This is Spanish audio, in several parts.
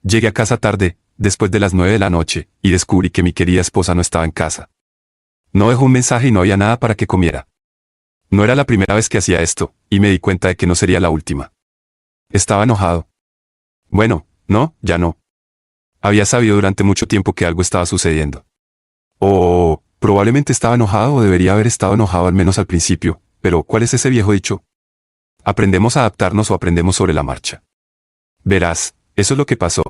Llegué a casa tarde, después de las 9 de la noche, y descubrí que mi querida esposa no estaba en casa. No dejó un mensaje y no había nada para que comiera. No era la primera vez que hacía esto, y me di cuenta de que no sería la última. Estaba enojado. Bueno, no, ya no. Había sabido durante mucho tiempo que algo estaba sucediendo. Probablemente estaba enojado o debería haber estado enojado al menos al principio, pero ¿cuál es ese viejo dicho? ¿Aprendemos a adaptarnos o aprendemos sobre la marcha? Verás, eso es lo que pasó.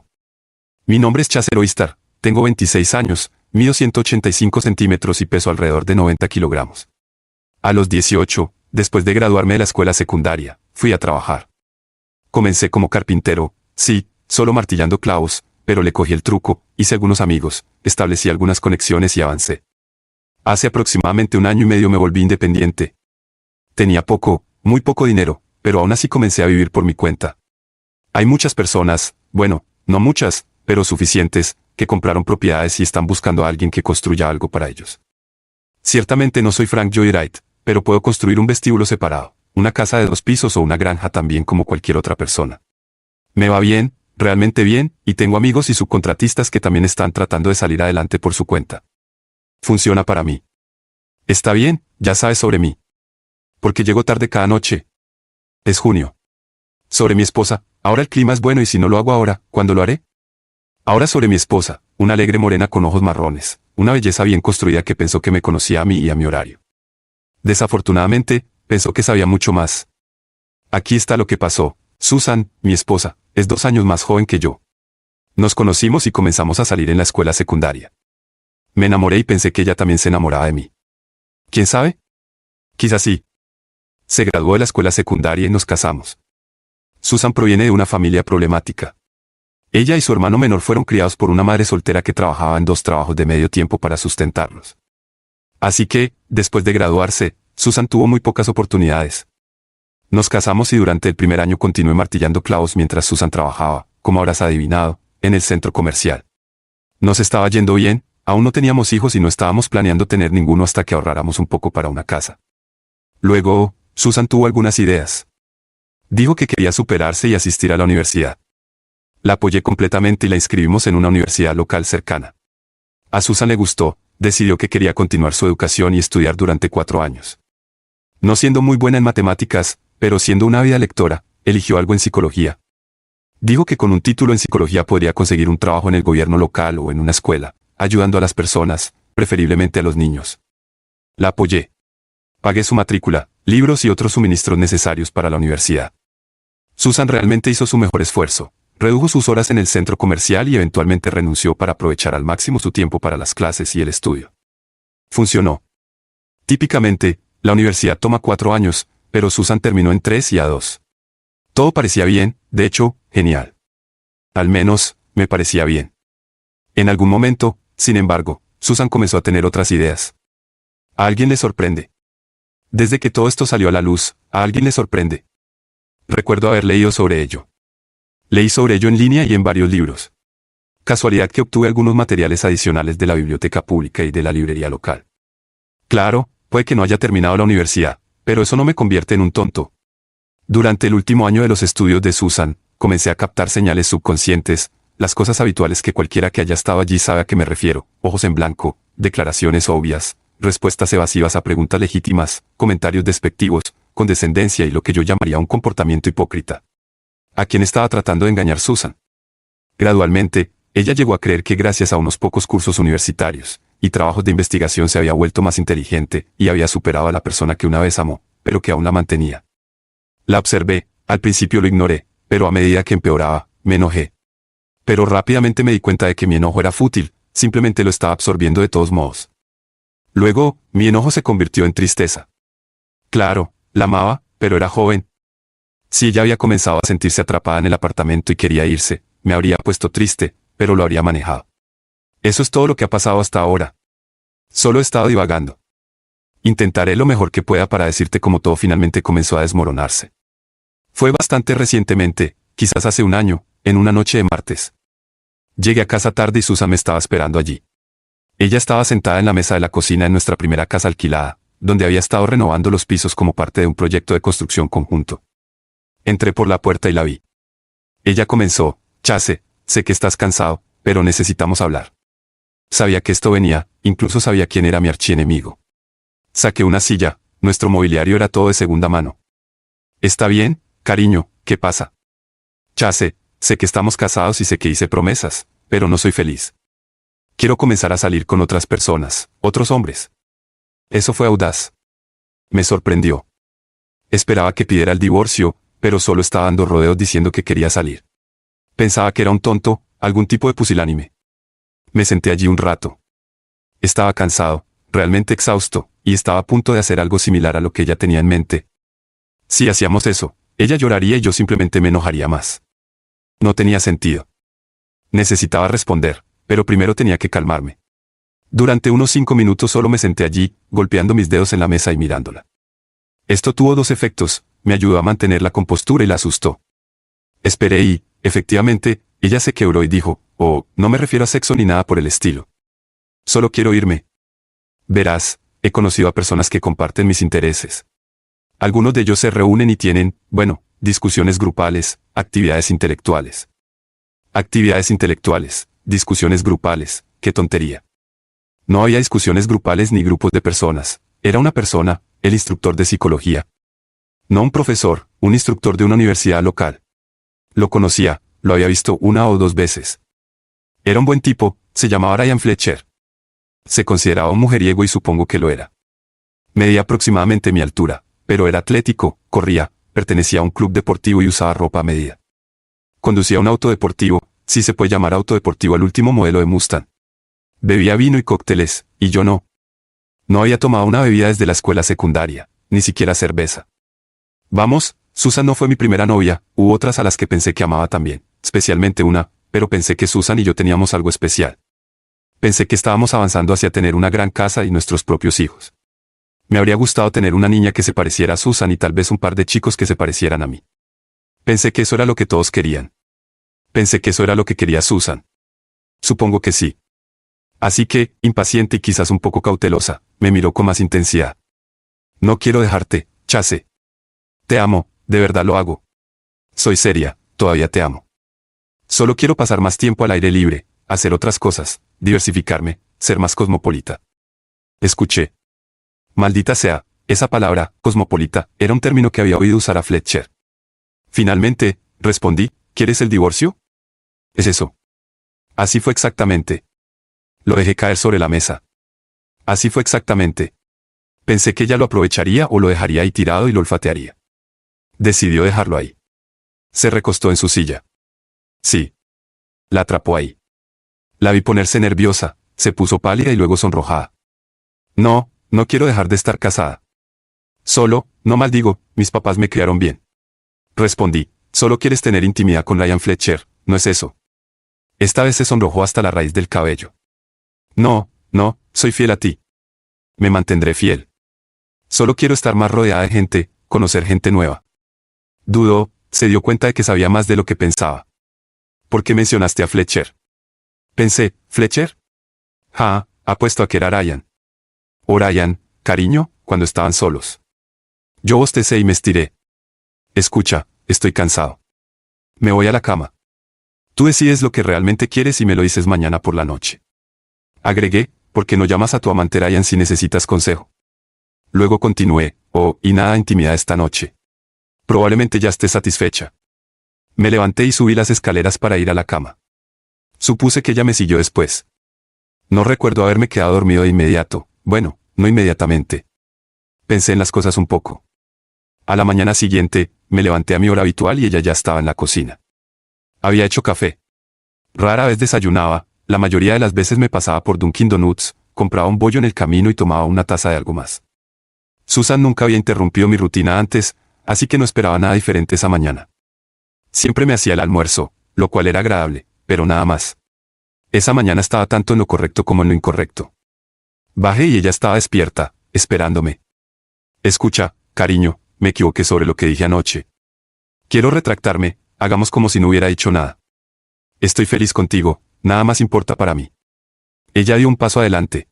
Mi nombre es Chaser Oistar, tengo 26 años, mido 185 centímetros y peso alrededor de 90 kilogramos. A los 18, después de graduarme de la escuela secundaria, fui a trabajar. Comencé como carpintero, sí, solo martillando clavos, pero le cogí el truco, hice algunos amigos, establecí algunas conexiones y avancé. Hace aproximadamente 1 año y medio me volví independiente. Tenía poco, muy poco dinero, pero aún así comencé a vivir por mi cuenta. Hay muchas personas, bueno, no muchas, pero suficientes, que compraron propiedades y están buscando a alguien que construya algo para ellos. Ciertamente no soy Frank Lloyd Wright, pero puedo construir un vestíbulo separado, una casa de 2 pisos o una granja también como cualquier otra persona. Me va bien, realmente bien, y tengo amigos y subcontratistas que también están tratando de salir adelante por su cuenta. Funciona para mí. Está bien, ya sabes sobre mí. Porque llego tarde cada noche. Es junio. Sobre mi esposa, ahora el clima es bueno y si no lo hago ahora, ¿cuándo lo haré? Ahora sobre mi esposa, una alegre morena con ojos marrones, una belleza bien construida que pensó que me conocía a mí y a mi horario. Desafortunadamente, pensó que sabía mucho más. Aquí está lo que pasó. Susan, mi esposa, es 2 años más joven que yo. Nos conocimos y comenzamos a salir en la escuela secundaria. Me enamoré y pensé que ella también se enamoraba de mí. ¿Quién sabe? Quizás sí. Se graduó de la escuela secundaria y nos casamos. Susan proviene de una familia problemática. Ella y su hermano menor fueron criados por una madre soltera que trabajaba en 2 trabajos de medio tiempo para sustentarlos. Así que, después de graduarse, Susan tuvo muy pocas oportunidades. Nos casamos y durante el primer año continué martillando clavos mientras Susan trabajaba, como habrás adivinado, en el centro comercial. Nos estaba yendo bien, aún no teníamos hijos y no estábamos planeando tener ninguno hasta que ahorráramos un poco para una casa. Luego, Susan tuvo algunas ideas. Dijo que quería superarse y asistir a la universidad. La apoyé completamente y la inscribimos en una universidad local cercana. A Susan le gustó, decidió que quería continuar su educación y estudiar durante 4 años. No siendo muy buena en matemáticas, pero siendo una ávida lectora, eligió algo en psicología. Dijo que con un título en psicología podría conseguir un trabajo en el gobierno local o en una escuela, ayudando a las personas, preferiblemente a los niños. La apoyé. Pagué su matrícula, libros y otros suministros necesarios para la universidad. Susan realmente hizo su mejor esfuerzo. Redujo sus horas en el centro comercial y eventualmente renunció para aprovechar al máximo su tiempo para las clases y el estudio. Funcionó. Típicamente, la universidad toma 4 años, pero Susan terminó en 3 y a 2. Todo parecía bien, de hecho, genial. Al menos, me parecía bien. En algún momento, sin embargo, Susan comenzó a tener otras ideas. A alguien le sorprende. Desde que todo esto salió a la luz, a alguien le sorprende. Recuerdo haber leído sobre ello. Leí sobre ello en línea y en varios libros. Casualidad que obtuve algunos materiales adicionales de la biblioteca pública y de la librería local. Claro, puede que no haya terminado la universidad, pero eso no me convierte en un tonto. Durante el último año de los estudios de Susan, comencé a captar señales subconscientes, las cosas habituales que cualquiera que haya estado allí sabe a qué me refiero: ojos en blanco, declaraciones obvias, respuestas evasivas a preguntas legítimas, comentarios despectivos, condescendencia y lo que yo llamaría un comportamiento hipócrita. ¿A quién estaba tratando de engañar Susan? Gradualmente, ella llegó a creer que gracias a unos pocos cursos universitarios y trabajos de investigación se había vuelto más inteligente y había superado a la persona que una vez amó, pero que aún la mantenía. La observé, al principio lo ignoré, pero a medida que empeoraba, me enojé. Pero rápidamente me di cuenta de que mi enojo era fútil, simplemente lo estaba absorbiendo de todos modos. Luego, mi enojo se convirtió en tristeza. Claro, la amaba, pero era joven. Si ella había comenzado a sentirse atrapada en el apartamento y quería irse, me habría puesto triste, pero lo habría manejado. Eso es todo lo que ha pasado hasta ahora. Solo he estado divagando. Intentaré lo mejor que pueda para decirte cómo todo finalmente comenzó a desmoronarse. Fue bastante recientemente, quizás hace 1 año, en una noche de martes. Llegué a casa tarde y Susan me estaba esperando allí. Ella estaba sentada en la mesa de la cocina en nuestra primera casa alquilada, donde había estado renovando los pisos como parte de un proyecto de construcción conjunto. Entré por la puerta y la vi. Ella comenzó: Chase, sé que estás cansado, pero necesitamos hablar. Sabía que esto venía, incluso sabía quién era mi archienemigo. Saqué una silla, nuestro mobiliario era todo de segunda mano. ¿Está bien, cariño? ¿Qué pasa? Chase, sé que estamos casados y sé que hice promesas, pero no soy feliz. Quiero comenzar a salir con otras personas, otros hombres. Eso fue audaz. Me sorprendió. Esperaba que pidiera el divorcio, pero solo estaba dando rodeos diciendo que quería salir. Pensaba que era un tonto, algún tipo de pusilánime. Me senté allí un rato. Estaba cansado, realmente exhausto, y estaba a punto de hacer algo similar a lo que ella tenía en mente. Si hacíamos eso, ella lloraría y yo simplemente me enojaría más. No tenía sentido. Necesitaba responder, pero primero tenía que calmarme. Durante unos 5 minutos solo me senté allí, golpeando mis dedos en la mesa y mirándola. Esto tuvo dos efectos, me ayudó a mantener la compostura y la asustó. Esperé y, efectivamente, ella se quebró y dijo, oh, no me refiero a sexo ni nada por el estilo. Solo quiero irme. Verás, he conocido a personas que comparten mis intereses. Algunos de ellos se reúnen y tienen, bueno, discusiones grupales, actividades intelectuales. Actividades intelectuales, discusiones grupales, qué tontería. No había discusiones grupales ni grupos de personas, era una persona, el instructor de psicología. No un profesor, un instructor de una universidad local. Lo conocía, lo había visto 1 o 2 veces. Era un buen tipo, se llamaba Ryan Fletcher. Se consideraba un mujeriego y supongo que lo era. Medía aproximadamente mi altura, pero era atlético, corría, pertenecía a un club deportivo y usaba ropa a medida. Conducía un auto deportivo, si se puede llamar auto deportivo, al último modelo de Mustang. Bebía vino y cócteles, y yo no. No había tomado una bebida desde la escuela secundaria, ni siquiera cerveza. Vamos, Susan no fue mi primera novia, hubo otras a las que pensé que amaba también, especialmente una, pero pensé que Susan y yo teníamos algo especial. Pensé que estábamos avanzando hacia tener una gran casa y nuestros propios hijos. Me habría gustado tener una niña que se pareciera a Susan y tal vez un par de chicos que se parecieran a mí. Pensé que eso era lo que todos querían. Pensé que eso era lo que quería Susan. Supongo que sí. Así que, impaciente y quizás un poco cautelosa, me miró con más intensidad. No quiero dejarte, Chase. Te amo, de verdad lo hago. Soy seria, todavía te amo. Solo quiero pasar más tiempo al aire libre, hacer otras cosas, diversificarme, ser más cosmopolita. Escuché. Maldita sea, esa palabra, cosmopolita, era un término que había oído usar a Fletcher. Finalmente, respondí, ¿quieres el divorcio? Es eso. Así fue exactamente. Lo dejé caer sobre la mesa. Así fue exactamente. Pensé que ella lo aprovecharía o lo dejaría ahí tirado y lo olfatearía. Decidió dejarlo ahí. Se recostó en su silla. Sí. La atrapó ahí. La vi ponerse nerviosa, se puso pálida y luego sonrojada. No, no quiero dejar de estar casada. Solo, no maldigo, mis papás me criaron bien. Respondí, solo quieres tener intimidad con Ryan Fletcher, ¿no es eso? Esta vez se sonrojó hasta la raíz del cabello. No, no, soy fiel a ti. Me mantendré fiel. Solo quiero estar más rodeada de gente, conocer gente nueva. Dudó, se dio cuenta de que sabía más de lo que pensaba. ¿Por qué mencionaste a Fletcher? Pensé, ¿Fletcher? Apuesto a que era Ryan. O Ryan, cariño, cuando estaban solos. Yo bostecé y me estiré. Escucha, estoy cansado. Me voy a la cama. Tú decides lo que realmente quieres y me lo dices mañana por la noche. Agregué, ¿por qué no llamas a tu amante Ryan si necesitas consejo? Luego continué, y nada de intimidad esta noche. Probablemente ya estés satisfecha. Me levanté y subí las escaleras para ir a la cama. Supuse que ella me siguió después. No recuerdo haberme quedado dormido de inmediato, bueno, no inmediatamente. Pensé en las cosas un poco. A la mañana siguiente, me levanté a mi hora habitual y ella ya estaba en la cocina. Había hecho café. Rara vez desayunaba, la mayoría de las veces me pasaba por Dunkin' Donuts, compraba un bollo en el camino y tomaba una taza de algo más. Susan nunca había interrumpido mi rutina antes, así que no esperaba nada diferente esa mañana. Siempre me hacía el almuerzo, lo cual era agradable, pero nada más. Esa mañana estaba tanto en lo correcto como en lo incorrecto. Bajé y ella estaba despierta, esperándome. Escucha, cariño, me equivoqué sobre lo que dije anoche. Quiero retractarme, hagamos como si no hubiera dicho nada. Estoy feliz contigo, nada más importa para mí. Ella dio un paso adelante.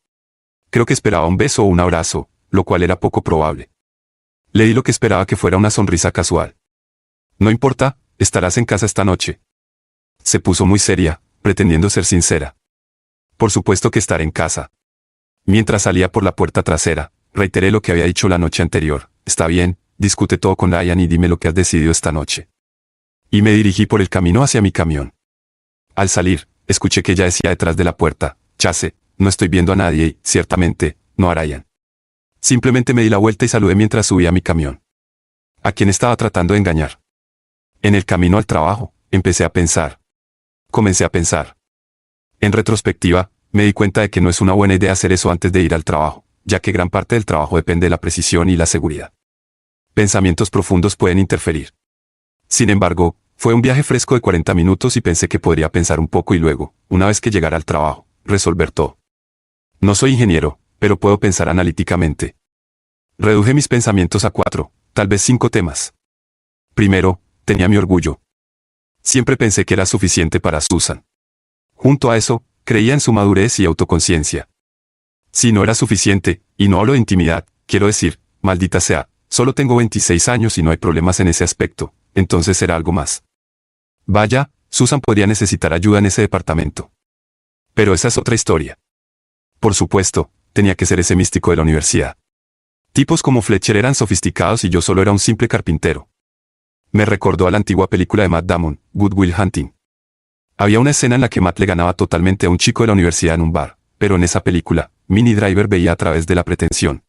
Creo que esperaba un beso o un abrazo, lo cual era poco probable. Le di lo que esperaba que fuera una sonrisa casual. No importa, estarás en casa esta noche. Se puso muy seria, pretendiendo ser sincera. Por supuesto que estaré en casa. Mientras salía por la puerta trasera, reiteré lo que había dicho la noche anterior. Está bien, discute todo con Ryan y dime lo que has decidido esta noche. Y me dirigí por el camino hacia mi camión. Al salir, escuché que ella decía detrás de la puerta, Chase, no estoy viendo a nadie y, ciertamente, no a Ryan. Simplemente me di la vuelta y saludé mientras subía a mi camión. ¿A quién estaba tratando de engañar? En el camino al trabajo, empecé a pensar. Comencé a pensar. En retrospectiva, me di cuenta de que no es una buena idea hacer eso antes de ir al trabajo, ya que gran parte del trabajo depende de la precisión y la seguridad. Pensamientos profundos pueden interferir. Sin embargo, fue un viaje fresco de 40 minutos y pensé que podría pensar un poco y luego, una vez que llegara al trabajo, resolver todo. No soy ingeniero, pero puedo pensar analíticamente. Reduje mis pensamientos a 4, tal vez 5 temas. Primero, tenía mi orgullo. Siempre pensé que era suficiente para Susan. Junto a eso, creía en su madurez y autoconciencia. Si no era suficiente, y no hablo de intimidad, quiero decir, maldita sea, solo tengo 26 años y no hay problemas en ese aspecto, entonces era algo más. Vaya, Susan podría necesitar ayuda en ese departamento. Pero esa es otra historia. Por supuesto, tenía que ser ese místico de la universidad. Tipos como Fletcher eran sofisticados y yo solo era un simple carpintero. Me recordó a la antigua película de Matt Damon, Good Will Hunting. Había una escena en la que Matt le ganaba totalmente a un chico de la universidad en un bar, pero en esa película, Minnie Driver veía a través de la pretensión.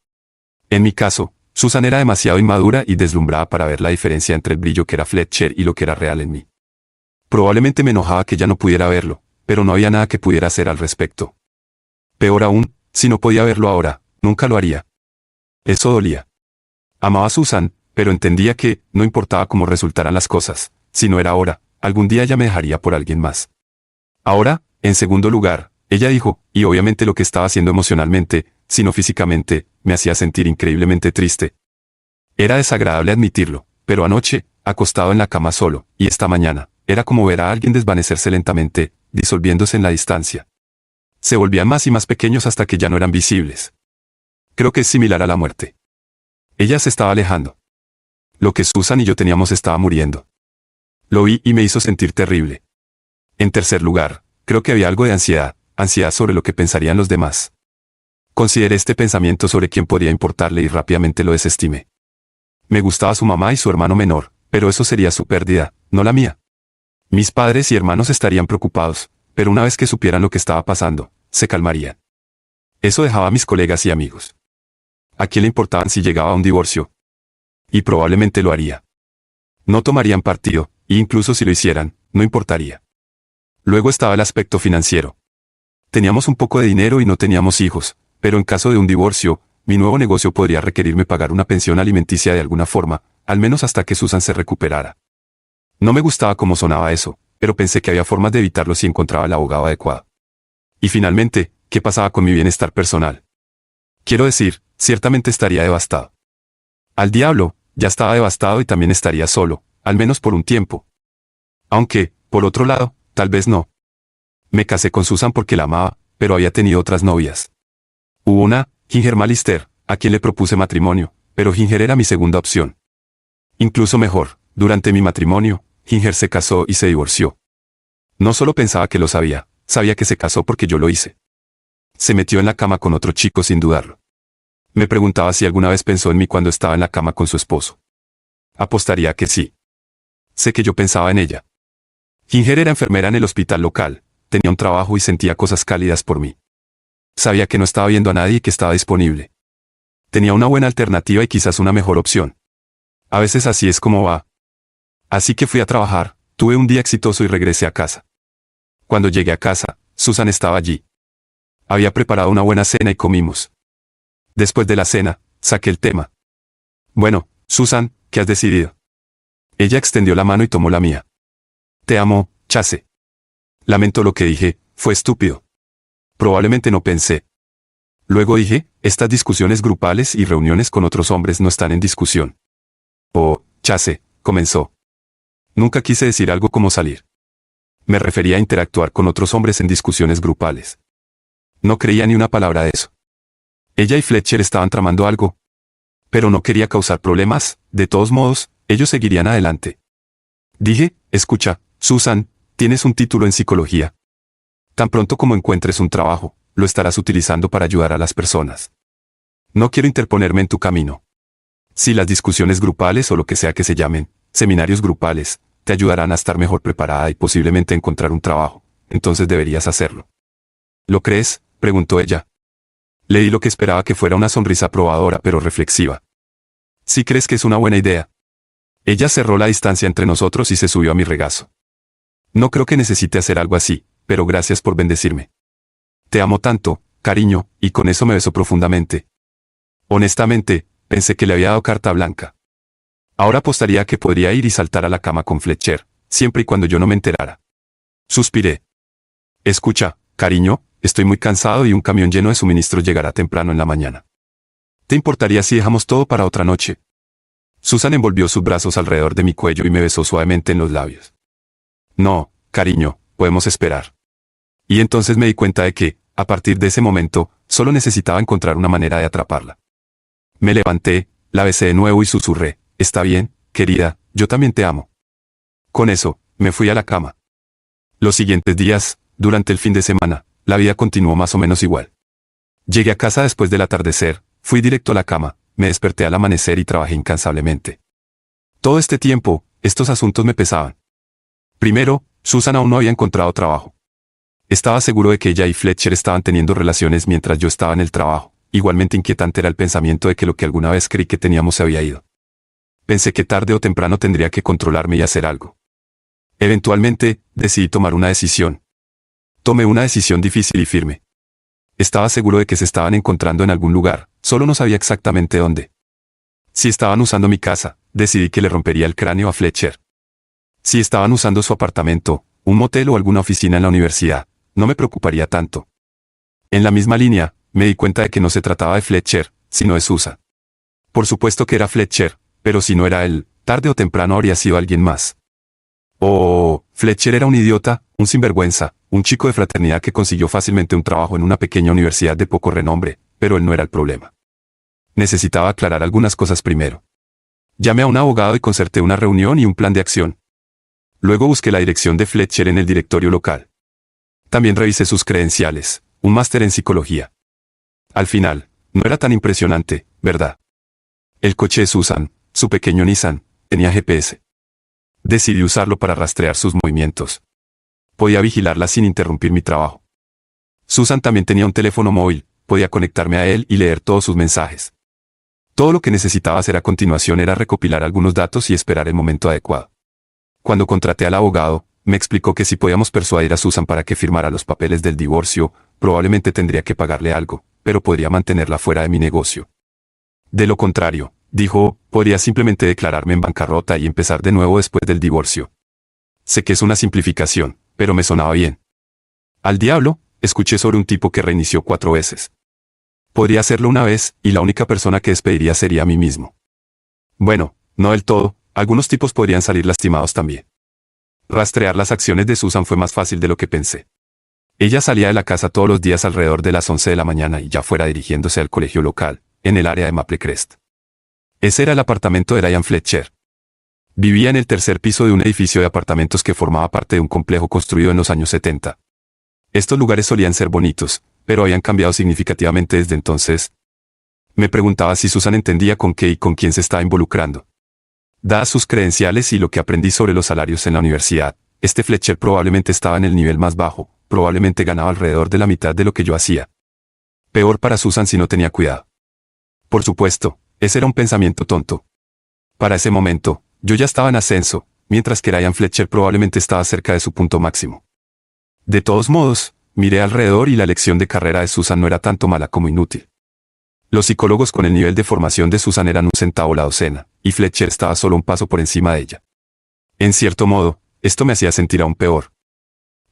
En mi caso, Susan era demasiado inmadura y deslumbrada para ver la diferencia entre el brillo que era Fletcher y lo que era real en mí. Probablemente me enojaba que ella no pudiera verlo, pero no había nada que pudiera hacer al respecto. Peor aún, si no podía verlo ahora, nunca lo haría. Eso dolía. Amaba a Susan, pero entendía que, no importaba cómo resultaran las cosas, si no era ahora, algún día ella me dejaría por alguien más. Ahora, en segundo lugar, ella dijo, y obviamente lo que estaba haciendo emocionalmente, sino físicamente, me hacía sentir increíblemente triste. Era desagradable admitirlo, pero anoche, acostado en la cama solo, y esta mañana, era como ver a alguien desvanecerse lentamente, disolviéndose en la distancia. Se volvían más y más pequeños hasta que ya no eran visibles. Creo que es similar a la muerte. Ella se estaba alejando. Lo que Susan y yo teníamos estaba muriendo. Lo vi y me hizo sentir terrible. En tercer lugar, creo que había algo de ansiedad sobre lo que pensarían los demás. Consideré este pensamiento sobre quién podría importarle y rápidamente lo desestimé. Me gustaba su mamá y su hermano menor, pero eso sería su pérdida, no la mía. Mis padres y hermanos estarían preocupados, pero una vez que supieran lo que estaba pasando, se calmarían. Eso dejaba a mis colegas y amigos. ¿A quién le importaban si llegaba a un divorcio? Y probablemente lo haría. No tomarían partido, e incluso si lo hicieran, no importaría. Luego estaba el aspecto financiero. Teníamos un poco de dinero y no teníamos hijos, pero en caso de un divorcio, mi nuevo negocio podría requerirme pagar una pensión alimenticia de alguna forma, al menos hasta que Susan se recuperara. No me gustaba cómo sonaba eso, pero pensé que había formas de evitarlo si encontraba el abogado adecuado. Y finalmente, ¿qué pasaba con mi bienestar personal? Quiero decir, ciertamente estaría devastado. Al diablo, ya estaba devastado y también estaría solo, al menos por un tiempo. Aunque, por otro lado, tal vez no. Me casé con Susan porque la amaba, pero había tenido otras novias. Hubo una, Ginger Malister, a quien le propuse matrimonio, pero Ginger era mi segunda opción. Incluso mejor, durante mi matrimonio, Ginger se casó y se divorció. No solo pensaba que lo sabía, sabía que se casó porque yo lo hice. Se metió en la cama con otro chico sin dudarlo. Me preguntaba si alguna vez pensó en mí cuando estaba en la cama con su esposo. Apostaría que sí. Sé que yo pensaba en ella. Ginger era enfermera en el hospital local, tenía un trabajo y sentía cosas cálidas por mí. Sabía que no estaba viendo a nadie y que estaba disponible. Tenía una buena alternativa y quizás una mejor opción. A veces así es como va. Así que fui a trabajar, tuve un día exitoso y regresé a casa. Cuando llegué a casa, Susan estaba allí. Había preparado una buena cena y comimos. Después de la cena, saqué el tema. Bueno, Susan, ¿qué has decidido? Ella extendió la mano y tomó la mía. Te amo, Chase. Lamento lo que dije, fue estúpido. Probablemente no pensé. Luego dije, estas discusiones grupales y reuniones con otros hombres no están en discusión. Oh, Chase, comenzó. Nunca quise decir algo como salir. Me refería a interactuar con otros hombres en discusiones grupales. No creía ni una palabra de eso. Ella y Fletcher estaban tramando algo. Pero no quería causar problemas, de todos modos, ellos seguirían adelante. Dije, escucha, Susan, Tienes un título en psicología. Tan pronto como encuentres un trabajo, lo estarás utilizando para ayudar a las personas. No quiero interponerme en tu camino. Si las discusiones grupales o lo que sea que se llamen, seminarios grupales, te ayudarán a estar mejor preparada y posiblemente encontrar un trabajo, entonces deberías hacerlo. ¿Lo crees?, preguntó ella. Le di lo que esperaba que fuera una sonrisa aprobadora pero reflexiva. ¿Sí crees que es una buena idea? Ella cerró la distancia entre nosotros y se subió a mi regazo. No creo que necesite hacer algo así, pero gracias por bendecirme. Te amo tanto, cariño, y con eso me besó profundamente. Honestamente, pensé que le había dado carta blanca. Ahora apostaría que podría ir y saltar a la cama con Fletcher, siempre y cuando yo no me enterara. Suspiré. Escucha, cariño, estoy muy cansado y un camión lleno de suministros llegará temprano en la mañana. ¿Te importaría si dejamos todo para otra noche? Susan envolvió sus brazos alrededor de mi cuello y me besó suavemente en los labios. No, cariño, podemos esperar. Y entonces me di cuenta de que, a partir de ese momento, solo necesitaba encontrar una manera de atraparla. Me levanté, la besé de nuevo y susurré, «Está bien, querida, yo también te amo». Con eso, me fui a la cama. Los siguientes días, durante el fin de semana, la vida continuó más o menos igual. Llegué a casa después del atardecer, fui directo a la cama, me desperté al amanecer y trabajé incansablemente. Todo este tiempo, estos asuntos me pesaban. Primero, Susan aún no había encontrado trabajo. Estaba seguro de que ella y Fletcher estaban teniendo relaciones mientras yo estaba en el trabajo. Igualmente inquietante era el pensamiento de que lo que alguna vez creí que teníamos se había ido. Pensé que tarde o temprano tendría que controlarme y hacer algo. Eventualmente, decidí tomar una decisión. Tomé una decisión difícil y firme. Estaba seguro de que se estaban encontrando en algún lugar, solo no sabía exactamente dónde. Si estaban usando mi casa, decidí que le rompería el cráneo a Fletcher. Si estaban usando su apartamento, un motel o alguna oficina en la universidad, no me preocuparía tanto. En la misma línea, me di cuenta de que no se trataba de Fletcher, sino de Susan. Por supuesto que era Fletcher, pero si no era él, tarde o temprano habría sido alguien más. Oh, Fletcher era un idiota, un sinvergüenza, un chico de fraternidad que consiguió fácilmente un trabajo en una pequeña universidad de poco renombre, pero él no era el problema. Necesitaba aclarar algunas cosas primero. Llamé a un abogado y concerté una reunión y un plan de acción. Luego busqué la dirección de Fletcher en el directorio local. También revisé sus credenciales, un máster en psicología. Al final, no era tan impresionante, ¿verdad? El coche de Susan, su pequeño Nissan, tenía GPS. Decidí usarlo para rastrear sus movimientos. Podía vigilarla sin interrumpir mi trabajo. Susan también tenía un teléfono móvil, podía conectarme a él y leer todos sus mensajes. Todo lo que necesitaba hacer a continuación era recopilar algunos datos y esperar el momento adecuado. Cuando contraté al abogado, me explicó que si podíamos persuadir a Susan para que firmara los papeles del divorcio, probablemente tendría que pagarle algo, pero podría mantenerla fuera de mi negocio. De lo contrario, dijo, podría simplemente declararme en bancarrota y empezar de nuevo después del divorcio. Sé que es una simplificación, pero me sonaba bien. Al diablo, escuché sobre un tipo que reinició 4 veces. Podría hacerlo una vez, y la única persona que despediría sería a mí mismo. Bueno, no del todo, algunos tipos podrían salir lastimados también. Rastrear las acciones de Susan fue más fácil de lo que pensé. Ella salía de la casa todos los días alrededor de las 11 de la mañana y ya fuera dirigiéndose al colegio local, en el área de Maple Crest. Ese era el apartamento de Diane Fletcher. Vivía en el tercer piso de un edificio de apartamentos que formaba parte de un complejo construido en los años 70. Estos lugares solían ser bonitos, pero habían cambiado significativamente desde entonces. Me preguntaba si Susan entendía con qué y con quién se estaba involucrando. Dadas sus credenciales y lo que aprendí sobre los salarios en la universidad, este Fletcher probablemente estaba en el nivel más bajo, probablemente ganaba alrededor de la mitad de lo que yo hacía. Peor para Susan si no tenía cuidado. Por supuesto, ese era un pensamiento tonto. Para ese momento, yo ya estaba en ascenso, mientras que Diane Fletcher probablemente estaba cerca de su punto máximo. De todos modos, miré alrededor y la elección de carrera de Susan no era tanto mala como inútil. Los psicólogos con el nivel de formación de Susan eran 1 centavo la docena, y Fletcher estaba solo un paso por encima de ella. En cierto modo, esto me hacía sentir aún peor.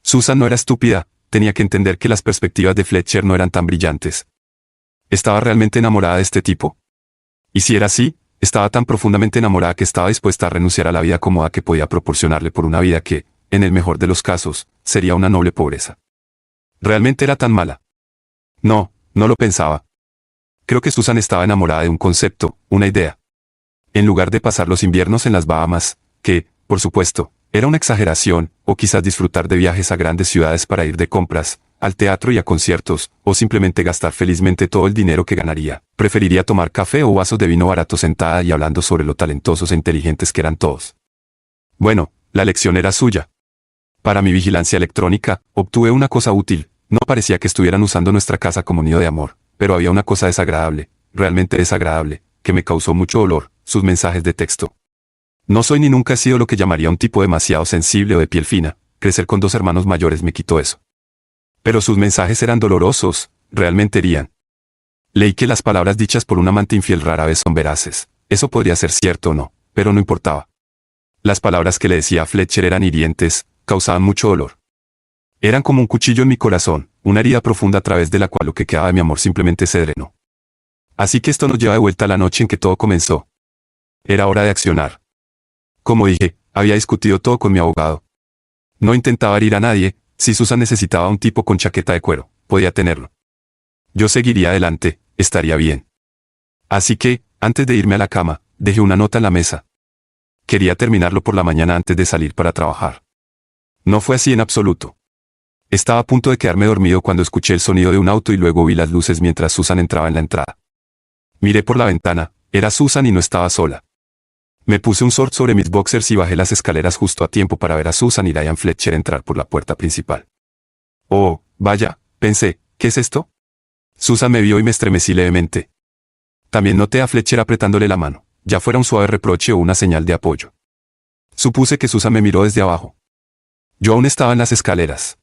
Susan no era estúpida, tenía que entender que las perspectivas de Fletcher no eran tan brillantes. ¿Estaba realmente enamorada de este tipo? Y si era así, estaba tan profundamente enamorada que estaba dispuesta a renunciar a la vida cómoda que podía proporcionarle por una vida que, en el mejor de los casos, sería una noble pobreza. ¿Realmente era tan mala? No, no lo pensaba. Creo que Susan estaba enamorada de un concepto, una idea. En lugar de pasar los inviernos en las Bahamas, que, por supuesto, Era una exageración, o quizás disfrutar de viajes a grandes ciudades para ir de compras, al teatro y a conciertos, o simplemente gastar felizmente todo el dinero que ganaría. Preferiría tomar café o vasos de vino barato sentada y hablando sobre lo talentosos e inteligentes que eran todos. Bueno, la elección era suya. Para mi vigilancia electrónica, obtuve una cosa útil. No parecía que estuvieran usando nuestra casa como nido de amor, pero había una cosa desagradable, realmente desagradable, que me causó mucho dolor, sus mensajes de texto. No soy ni nunca he sido lo que llamaría un tipo demasiado sensible o de piel fina. Crecer con 2 hermanos mayores me quitó eso. Pero sus mensajes eran dolorosos, realmente herían. Leí que las palabras dichas por un amante infiel rara vez son veraces. Eso podría ser cierto o no, pero no importaba. Las palabras que le decía a Fletcher eran hirientes, causaban mucho dolor. Eran como un cuchillo en mi corazón, una herida profunda a través de la cual lo que quedaba de mi amor simplemente se drenó. Así que esto nos lleva de vuelta a la noche en que todo comenzó. Era hora de accionar. Como dije, había discutido todo con mi abogado. No intentaba herir a nadie. Si Susan necesitaba un tipo con chaqueta de cuero, podía tenerlo. Yo seguiría adelante, estaría bien. Así que, antes de irme a la cama, dejé una nota en la mesa. Quería terminarlo por la mañana antes de salir para trabajar. No fue así en absoluto. Estaba a punto de quedarme dormido cuando escuché el sonido de un auto y luego vi las luces mientras Susan entraba en la entrada. Miré por la ventana, era Susan y no estaba sola. Me puse un short sobre mis boxers y bajé las escaleras justo a tiempo para ver a Susan y Ryan Fletcher entrar por la puerta principal. Oh, vaya, pensé, ¿qué es esto? Susan me vio y me estremecí levemente. También noté a Fletcher apretándole la mano, ya fuera un suave reproche o una señal de apoyo. Supuse que Susan me miró desde abajo. Yo aún estaba en las escaleras.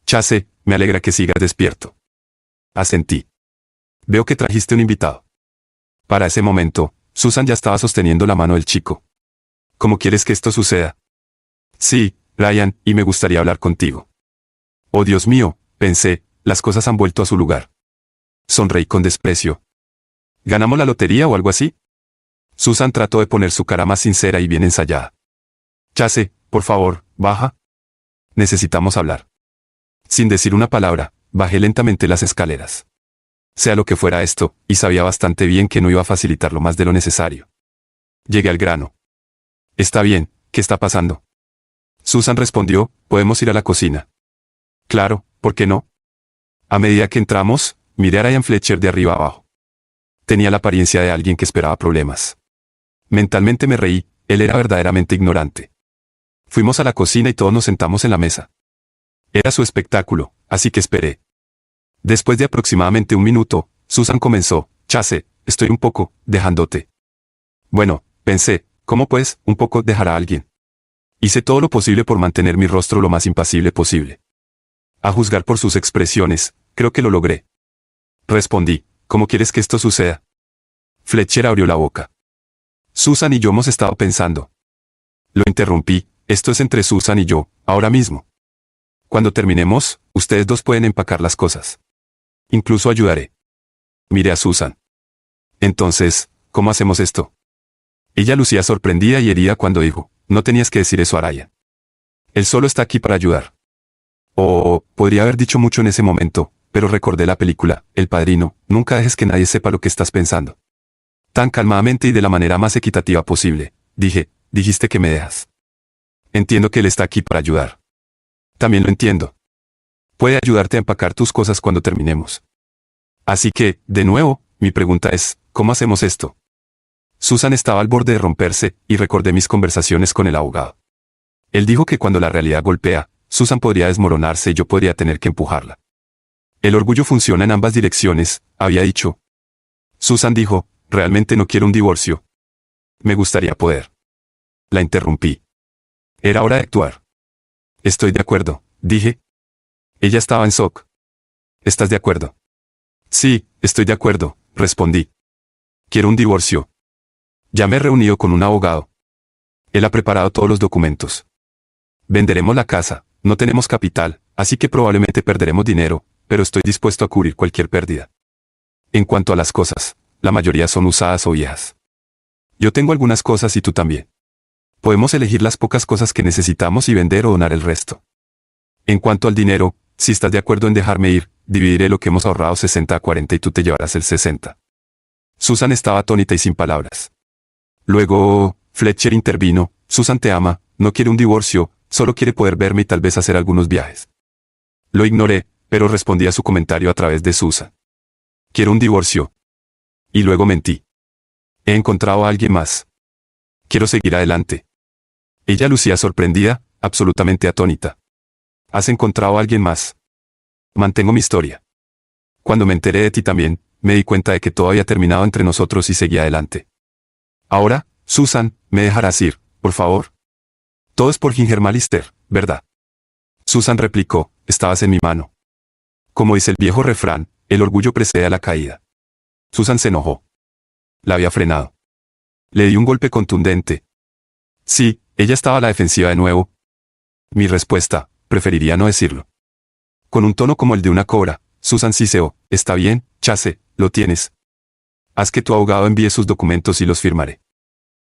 Chase, me alegra que sigas despierto. Asentí. Veo que trajiste un invitado. Para ese momento, Susan ya estaba sosteniendo la mano del chico. ¿Cómo quieres que esto suceda? Sí, Ryan, y me gustaría hablar contigo. Oh Dios mío, pensé, las cosas han vuelto a su lugar. Sonreí con desprecio. ¿Ganamos la lotería o algo así? Susan trató de poner su cara más sincera y bien ensayada. Chase, por favor, baja. Necesitamos hablar. Sin decir una palabra, bajé lentamente las escaleras. Sea lo que fuera esto, y sabía bastante bien que no iba a facilitarlo más de lo necesario. Llegué al grano. Está bien, ¿qué está pasando? Susan respondió, podemos ir a la cocina. Claro, ¿por qué no? A medida que entramos, miré a Ryan Fletcher de arriba abajo. Tenía la apariencia de alguien que esperaba problemas. Mentalmente me reí, él era verdaderamente ignorante. Fuimos a la cocina y todos nos sentamos en la mesa. Era su espectáculo, así que esperé. Después de aproximadamente 1 minuto, Susan comenzó, Chase, estoy un poco, dejándote. Bueno, pensé, ¿cómo pues, un poco dejar a alguien? Hice todo lo posible por mantener mi rostro lo más impasible posible. A juzgar por sus expresiones, creo que lo logré. Respondí, ¿cómo quieres que esto suceda? Fletcher abrió la boca. Susan y yo hemos estado pensando. Lo interrumpí, esto es entre Susan y yo, ahora mismo. Cuando terminemos, ustedes dos pueden empacar las cosas. Incluso ayudaré. Miré a Susan. Entonces, ¿cómo hacemos esto? Ella lucía sorprendida y herida cuando dijo, no tenías que decir eso a Ryan. Él solo está aquí para ayudar. Podría haber dicho mucho en ese momento, pero recordé la película, El Padrino, nunca dejes que nadie sepa lo que estás pensando. Tan calmadamente y de la manera más equitativa posible, dijiste que me dejas. Entiendo que él está aquí para ayudar. También lo entiendo. Puede ayudarte a empacar tus cosas cuando terminemos. Así que, de nuevo, mi pregunta es, ¿cómo hacemos esto? Susan estaba al borde de romperse, y recordé mis conversaciones con el abogado. Él dijo que cuando la realidad golpea, Susan podría desmoronarse y yo podría tener que empujarla. El orgullo funciona en ambas direcciones, había dicho. Susan dijo, realmente no quiero un divorcio. Me gustaría poder. La interrumpí. Era hora de actuar. Estoy de acuerdo, dije. Ella estaba en shock. ¿Estás de acuerdo? Sí, estoy de acuerdo, respondí. Quiero un divorcio. Ya me he reunido con un abogado. Él ha preparado todos los documentos. Venderemos la casa, no tenemos capital, así que probablemente perderemos dinero, pero estoy dispuesto a cubrir cualquier pérdida. En cuanto a las cosas, la mayoría son usadas o viejas. Yo tengo algunas cosas y tú también. Podemos elegir las pocas cosas que necesitamos y vender o donar el resto. En cuanto al dinero, si estás de acuerdo en dejarme ir, dividiré lo que hemos ahorrado 60 a 40 y tú te llevarás el 60. Susan estaba atónita y sin palabras. Luego, Fletcher intervino, Susan te ama, no quiere un divorcio, solo quiere poder verme y tal vez hacer algunos viajes. Lo ignoré, pero respondí a su comentario a través de Susan. Quiero un divorcio. Y luego mentí. He encontrado a alguien más. Quiero seguir adelante. Ella lucía sorprendida, absolutamente atónita. ¿Has encontrado a alguien más? Mantengo mi historia. Cuando me enteré de ti también, me di cuenta de que todo había terminado entre nosotros y seguí adelante. Ahora, Susan, me dejarás ir, por favor. Todo es por Ginger Mallister, ¿verdad? Susan replicó, estabas en mi mano. Como dice el viejo refrán, el orgullo precede a la caída. Susan se enojó. La había frenado. Le di un golpe contundente. Sí, ella estaba a la defensiva de nuevo. Mi respuesta, preferiría no decirlo. Con un tono como el de una cobra, Susan siseó, está bien, Chase, lo tienes. Haz que tu abogado envíe sus documentos y los firmaré.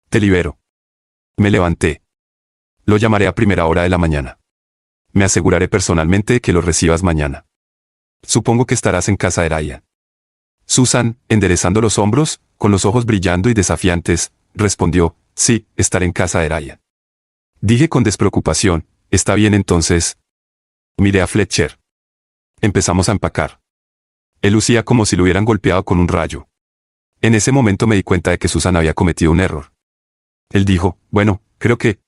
Te libero. Me levanté. Lo llamaré a primera hora de la mañana. Me aseguraré personalmente de que lo recibas mañana. Supongo que estarás en casa de Ryan. Susan, enderezando los hombros, con los ojos brillando y desafiantes, respondió, sí, estaré en casa de Ryan. Dije con despreocupación, está bien entonces. Miré a Fletcher. Empezamos a empacar. Él lucía como si lo hubieran golpeado con un rayo. En ese momento me di cuenta de que Susan había cometido un error. Él dijo, bueno, creo que...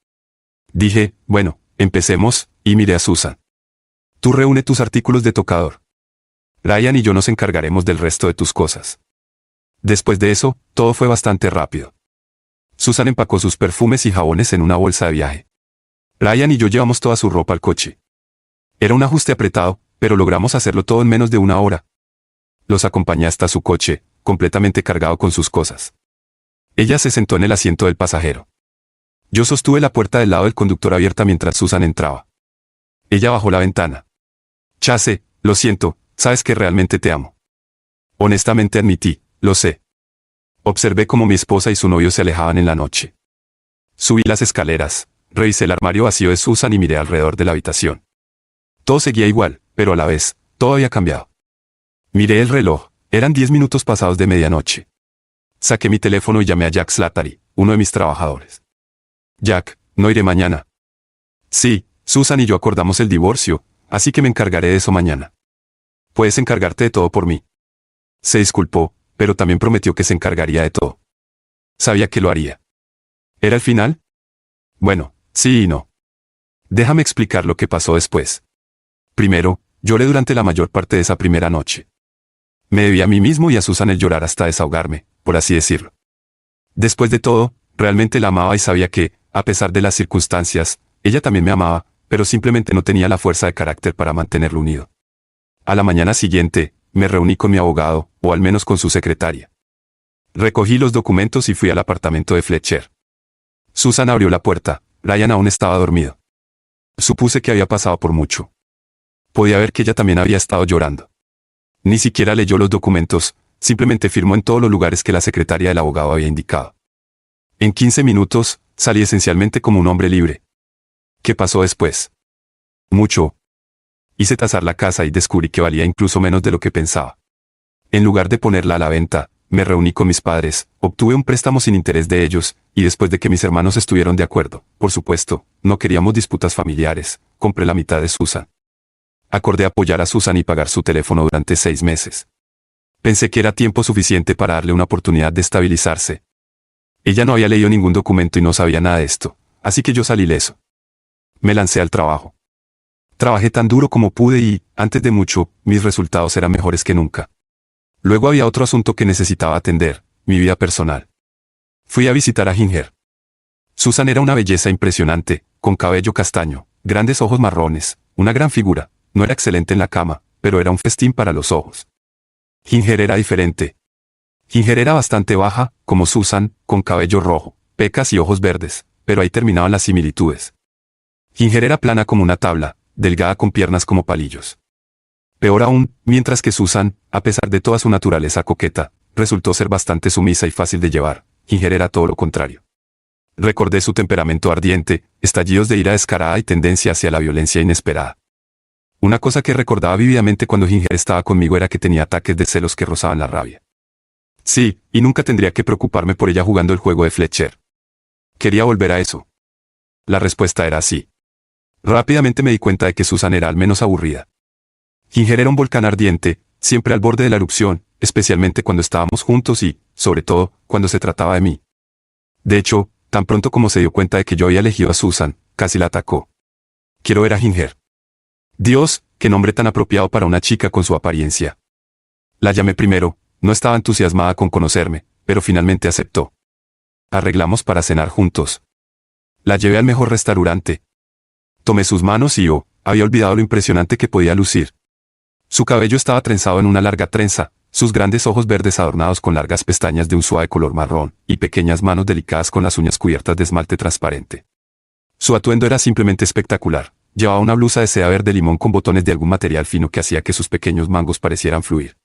Dije, bueno, empecemos, y miré a Susan. Tú reúne tus artículos de tocador. Ryan y yo nos encargaremos del resto de tus cosas. Después de eso, todo fue bastante rápido. Susan empacó sus perfumes y jabones en una bolsa de viaje. Ryan y yo llevamos toda su ropa al coche. Era un ajuste apretado, pero logramos hacerlo todo en menos de una hora. Los acompañé hasta su coche, completamente cargado con sus cosas. Ella se sentó en el asiento del pasajero. Yo sostuve la puerta del lado del conductor abierta mientras Susan entraba. Ella bajó la ventana. Chase, lo siento, sabes que realmente te amo. Honestamente admití, lo sé. Observé cómo mi esposa y su novio se alejaban en la noche. Subí las escaleras, revisé el armario vacío de Susan y miré alrededor de la habitación. Todo seguía igual, pero a la vez, todo había cambiado. Miré el reloj, eran 10 minutos pasados de medianoche. Saqué mi teléfono y llamé a Jack Slattery, uno de mis trabajadores. Jack, no iré mañana. Sí, Susan y yo acordamos el divorcio, así que me encargaré de eso mañana. Puedes encargarte de todo por mí. Se disculpó, pero también prometió que se encargaría de todo. Sabía que lo haría. ¿Era el final? Bueno, sí y no. Déjame explicar lo que pasó después. Primero, lloré durante la mayor parte de esa primera noche. Me debí a mí mismo y a Susan el llorar hasta desahogarme, por así decirlo. Después de todo, realmente la amaba y sabía que, a pesar de las circunstancias, ella también me amaba, pero simplemente no tenía la fuerza de carácter para mantenerlo unido. A la mañana siguiente, me reuní con mi abogado, o al menos con su secretaria. Recogí los documentos y fui al apartamento de Fletcher. Susan abrió la puerta, Ryan aún estaba dormido. Supuse que había pasado por mucho. Podía ver que ella también había estado llorando. Ni siquiera leyó los documentos, simplemente firmó en todos los lugares que la secretaria del abogado había indicado. En 15 minutos, salí esencialmente como un hombre libre. ¿Qué pasó después? Mucho. Hice tasar la casa y descubrí que valía incluso menos de lo que pensaba. En lugar de ponerla a la venta, me reuní con mis padres, obtuve un préstamo sin interés de ellos, y después de que mis hermanos estuvieron de acuerdo, por supuesto, no queríamos disputas familiares, compré la mitad de Susan. Acordé apoyar a Susan y pagar su teléfono durante 6 meses. Pensé que era tiempo suficiente para darle una oportunidad de estabilizarse. Ella no había leído ningún documento y no sabía nada de esto, así que yo salí ileso. Me lancé al trabajo. Trabajé tan duro como pude y, antes de mucho, mis resultados eran mejores que nunca. Luego había otro asunto que necesitaba atender, mi vida personal. Fui a visitar a Ginger. Susan era una belleza impresionante, con cabello castaño, grandes ojos marrones, una gran figura. No era excelente en la cama, pero era un festín para los ojos. Ginger era diferente. Ginger era bastante baja, como Susan, con cabello rojo, pecas y ojos verdes, pero ahí terminaban las similitudes. Ginger era plana como una tabla, delgada con piernas como palillos. Peor aún, mientras que Susan, a pesar de toda su naturaleza coqueta, resultó ser bastante sumisa y fácil de llevar, Ginger era todo lo contrario. Recordé su temperamento ardiente, estallidos de ira descarada y tendencia hacia la violencia inesperada. Una cosa que recordaba vívidamente cuando Ginger estaba conmigo era que tenía ataques de celos que rozaban la rabia. Sí, y nunca tendría que preocuparme por ella jugando el juego de Fletcher. Quería volver a eso. La respuesta era sí. Rápidamente me di cuenta de que Susan era al menos aburrida. Ginger era un volcán ardiente, siempre al borde de la erupción, especialmente cuando estábamos juntos y, sobre todo, cuando se trataba de mí. De hecho, tan pronto como se dio cuenta de que yo había elegido a Susan, casi la atacó. Quiero ver a Ginger. Dios, qué nombre tan apropiado para una chica con su apariencia. La llamé primero, no estaba entusiasmada con conocerme, pero finalmente aceptó. Arreglamos para cenar juntos. La llevé al mejor restaurante. Tomé sus manos y había olvidado lo impresionante que podía lucir. Su cabello estaba trenzado en una larga trenza, sus grandes ojos verdes adornados con largas pestañas de un suave color marrón, y pequeñas manos delicadas con las uñas cubiertas de esmalte transparente. Su atuendo era simplemente espectacular. Llevaba una blusa de seda verde limón con botones de algún material fino que hacía que sus pequeños mangos parecieran fluir.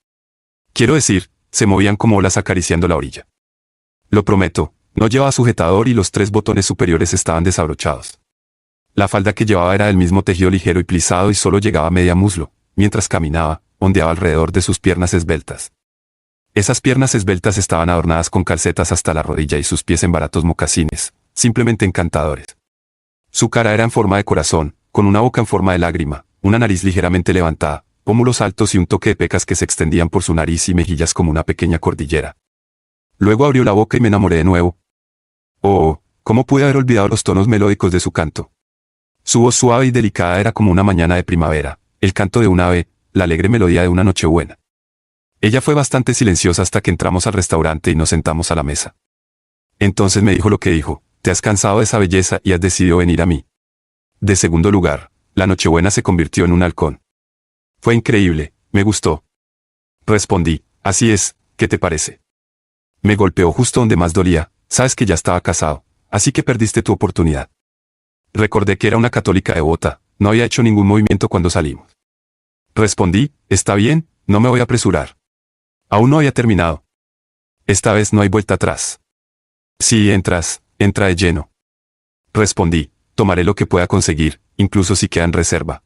Quiero decir, se movían como olas acariciando la orilla. Lo prometo, no llevaba sujetador y los 3 botones superiores estaban desabrochados. La falda que llevaba era del mismo tejido ligero y plisado y solo llegaba a media muslo. Mientras caminaba, ondeaba alrededor de sus piernas esbeltas. Esas piernas esbeltas estaban adornadas con calcetas hasta la rodilla y sus pies en baratos mocasines, simplemente encantadores. Su cara era en forma de corazón, con una boca en forma de lágrima, una nariz ligeramente levantada, pómulos altos y un toque de pecas que se extendían por su nariz y mejillas como una pequeña cordillera. Luego abrió la boca y me enamoré de nuevo. Oh, cómo pude haber olvidado los tonos melódicos de su canto. Su voz suave y delicada era como una mañana de primavera, el canto de un ave, la alegre melodía de una nochebuena. Ella fue bastante silenciosa hasta que entramos al restaurante y nos sentamos a la mesa. Entonces me dijo lo que dijo: te has cansado de esa belleza y has decidido venir a mí. De segundo lugar, la nochebuena se convirtió en un halcón. Fue increíble, me gustó. Respondí: así es, ¿qué te parece? Me golpeó justo donde más dolía. Sabes que ya estaba casado, así que perdiste tu oportunidad. Recordé que era una católica devota, no había hecho ningún movimiento cuando salimos. Respondí: está bien, no me voy a apresurar. Aún no había terminado. Esta vez no hay vuelta atrás. Si entras, entra de lleno. Respondí: tomaré lo que pueda conseguir, incluso si queda en reserva.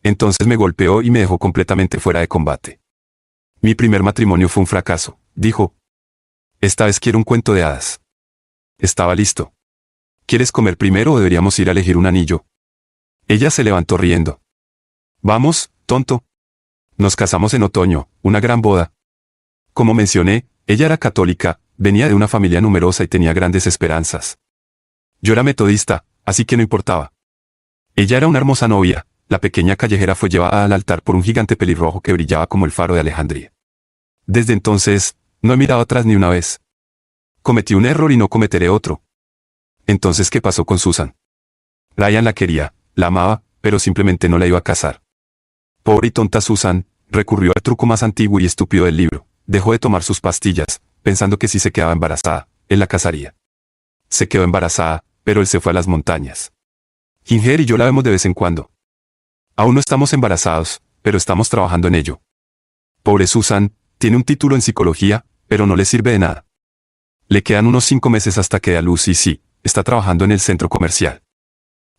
Entonces me golpeó y me dejó completamente fuera de combate. Mi primer matrimonio fue un fracaso, dijo. Esta vez quiero un cuento de hadas. Estaba listo. ¿Quieres comer primero o deberíamos ir a elegir un anillo? Ella se levantó riendo. Vamos, tonto. Nos casamos en otoño, una gran boda. Como mencioné, ella era católica, venía de una familia numerosa y tenía grandes esperanzas. Yo era metodista, así que no importaba. Ella era una hermosa novia. La pequeña callejera fue llevada al altar por un gigante pelirrojo que brillaba como el faro de Alejandría. Desde entonces, no he mirado atrás ni una vez. Cometí un error y no cometeré otro. Entonces, ¿qué pasó con Susan? Ryan la quería, la amaba, pero simplemente no la iba a casar. Pobre y tonta Susan, recurrió al truco más antiguo y estúpido del libro. Dejó de tomar sus pastillas, pensando que si se quedaba embarazada, él la casaría. Se quedó embarazada, pero él se fue a las montañas. Ginger y yo la vemos de vez en cuando. Aún no estamos embarazados, pero estamos trabajando en ello. Pobre Susan, tiene un título en psicología, pero no le sirve de nada. Le quedan unos 5 meses hasta que dé a luz y sí, está trabajando en el centro comercial.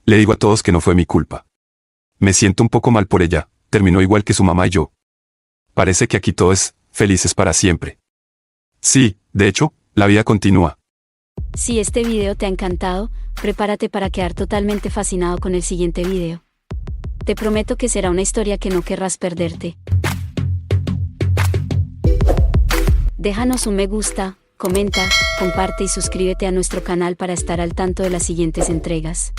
Le digo a todos que no fue mi culpa. Me siento un poco mal por ella, terminó igual que su mamá y yo. Parece que aquí todo es felices para siempre. Sí, de hecho, la vida continúa. Si este video te ha encantado, prepárate para quedar totalmente fascinado con el siguiente video. Te prometo que será una historia que no querrás perderte. Déjanos un me gusta, comenta, comparte y suscríbete a nuestro canal para estar al tanto de las siguientes entregas.